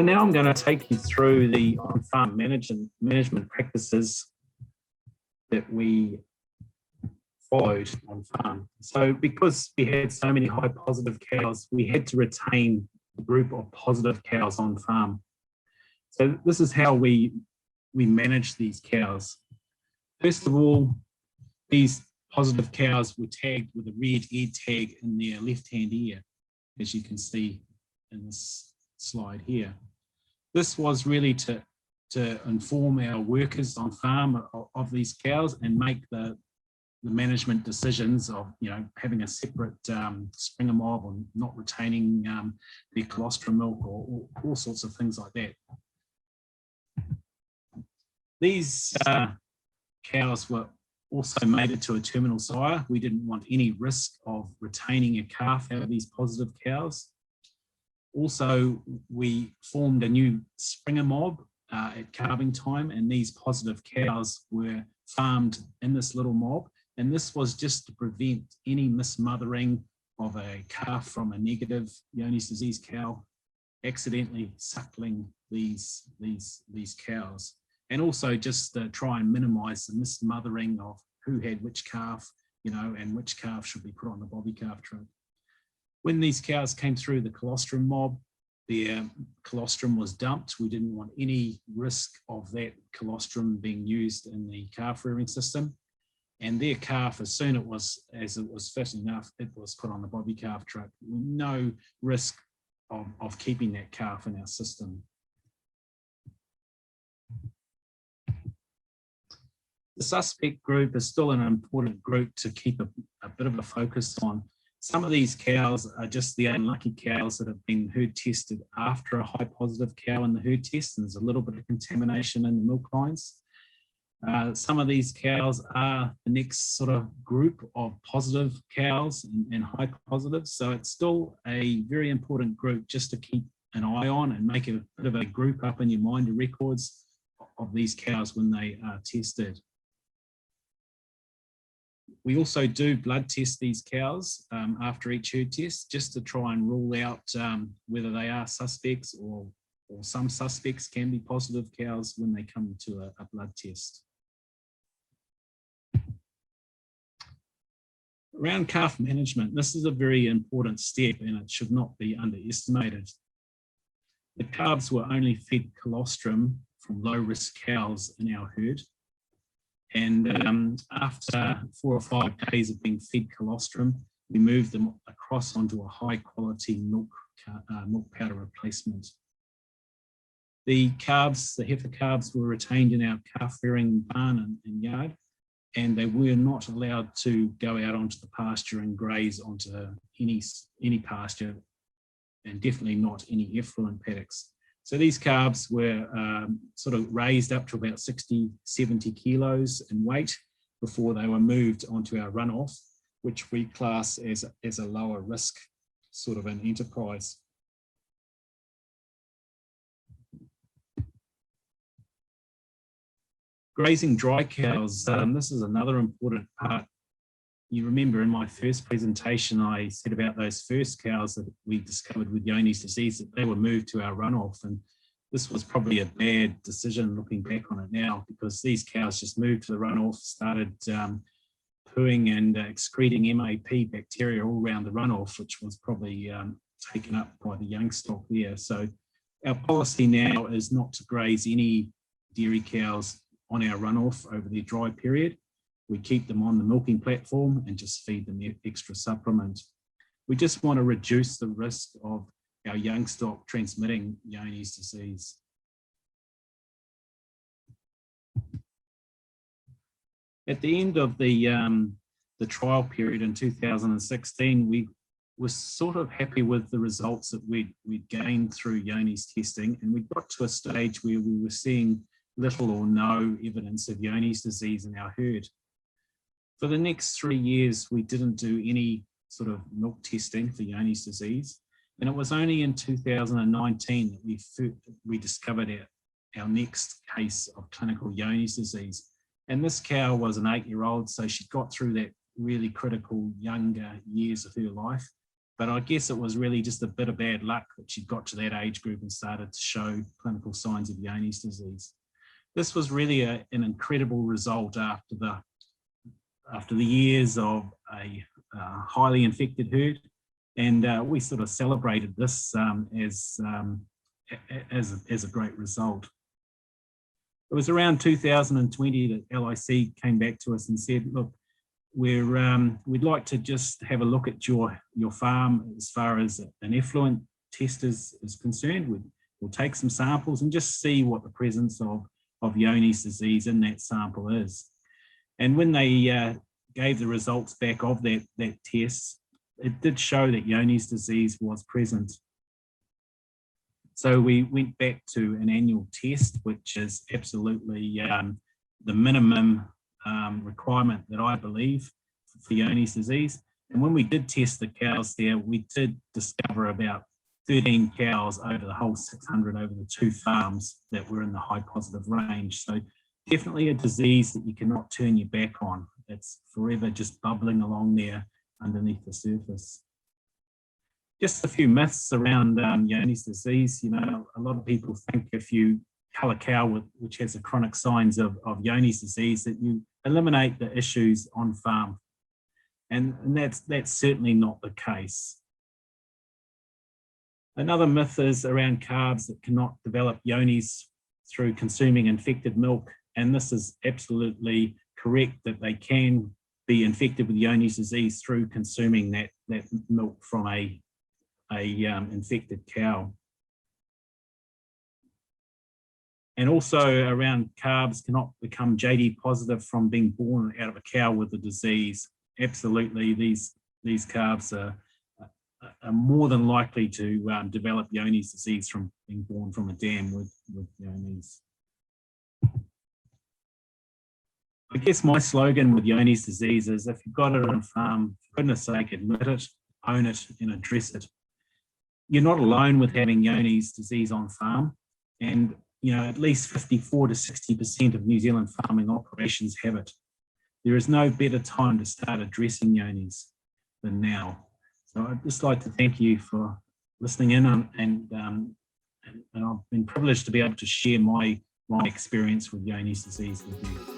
now I'm going to take you through the on-farm management practices that we followed on farm. So because we had so many high positive cows, we had to retain a group of positive cows on farm. So this is how we manage these cows. First of all, these positive cows were tagged with a red ear tag in their left-hand ear, as you can see in this slide here. This was really to inform our workers on farm of these cows and make the management decisions of, having a separate springer mob or not retaining their colostrum milk or all sorts of things like that. These cows were also mated to a terminal sire. We didn't want any risk of retaining a calf out of these positive cows. Also, we formed a new springer mob at calving time, and these positive cows were farmed in this little mob. And this was just to prevent any mismothering of a calf from a negative Johne's disease cow accidentally suckling these cows. And also just to try and minimize the mismothering of who had which calf, and which calf should be put on the bobby calf trunk. When these cows came through the colostrum mob, their colostrum was dumped. We didn't want any risk of that colostrum being used in the calf rearing system. And their calf, as soon as it was fit enough, it was put on the bobby calf truck. No risk of keeping that calf in our system. The suspect group is still an important group to keep a bit of a focus on. Some of these cows are just the unlucky cows that have been herd tested after a high positive cow in the herd test, and there's a little bit of contamination in the milk lines. Some of these cows are the next sort of group of positive cows and high positives. So it's still a very important group just to keep an eye on and make a bit of a group up in your mind of records of these cows when they are tested. We also do blood test these cows after each herd test, just to try and rule out whether they are suspects or some suspects can be positive cows when they come to a blood test. Around calf management, this is a very important step and it should not be underestimated. The calves were only fed colostrum from low-risk cows in our herd. And after 4 or 5 days of being fed colostrum, we moved them across onto a high-quality milk powder replacement. The calves, the heifer calves, were retained in our calf rearing barn and yard, and they were not allowed to go out onto the pasture and graze onto any pasture, and definitely not any effluent paddocks. So these calves were sort of raised up to about 60, 70 kilos in weight before they were moved onto our runoff, which we class as a lower risk sort of an enterprise. Grazing dry cows, this is another important part. You remember in my first presentation, I said about those first cows that we discovered with Johne's disease, that they were moved to our runoff. And this was probably a bad decision looking back on it now, because these cows just moved to the runoff, started pooing and excreting MAP bacteria all around the runoff, which was probably taken up by the young stock there. So our policy now is not to graze any dairy cows on our runoff over their dry period. We keep them on the milking platform and just feed them extra supplement. We just want to reduce the risk of our young stock transmitting Johne's disease. At the end of the trial period in 2016, we were sort of happy with the results that we'd gained through Johne's testing, and we got to a stage where we were seeing little or no evidence of Johne's disease in our herd. For the next 3 years, we didn't do any sort of milk testing for Johne's disease. And it was only in 2019 that we discovered our next case of clinical Johne's disease. And this cow was an 8-year-old, so she got through that really critical younger years of her life. but I guess it was really just a bit of bad luck that she got to that age group and started to show clinical signs of Johne's disease. This was really an incredible result after the years of a highly infected herd, and we sort of celebrated this as a great result. It was around 2020 that LIC came back to us and said, look, we'd like to just have a look at your farm as far as an effluent test is concerned. We'll take some samples and just see what the presence of Johne's disease in that sample is. And when they gave the results back of that test, it did show that Johne's disease was present. So we went back to an annual test, which is absolutely the minimum requirement that I believe for Johne's disease. And when we did test the cows there, we did discover about 13 cows over the whole 600 over the 2 farms that were in the high positive range. So definitely a disease that you cannot turn your back on. It's forever just bubbling along there underneath the surface. Just a few myths around Johne's disease. You know, a lot of people think if you cull a cow which has the chronic signs of Johne's disease, that you eliminate the issues on farm. And that's certainly not the case. Another myth is around calves that cannot develop Johne's through consuming infected milk. And this is absolutely correct, that they can be infected with Johne's disease through consuming that milk from a infected cow. And also around calves cannot become JD positive from being born out of a cow with the disease. Absolutely, these calves are more than likely to develop Johne's disease from being born from a dam with Johne's. I guess my slogan with Johne's disease is, if you've got it on farm, for goodness sake, admit it, own it, and address it. You're not alone with having Johne's disease on farm, and you know, at least 54 to 60% of New Zealand farming operations have it. There is no better time to start addressing Johne's than now. So I'd just like to thank you for listening in, and I've been privileged to be able to share my experience with Johne's disease with you.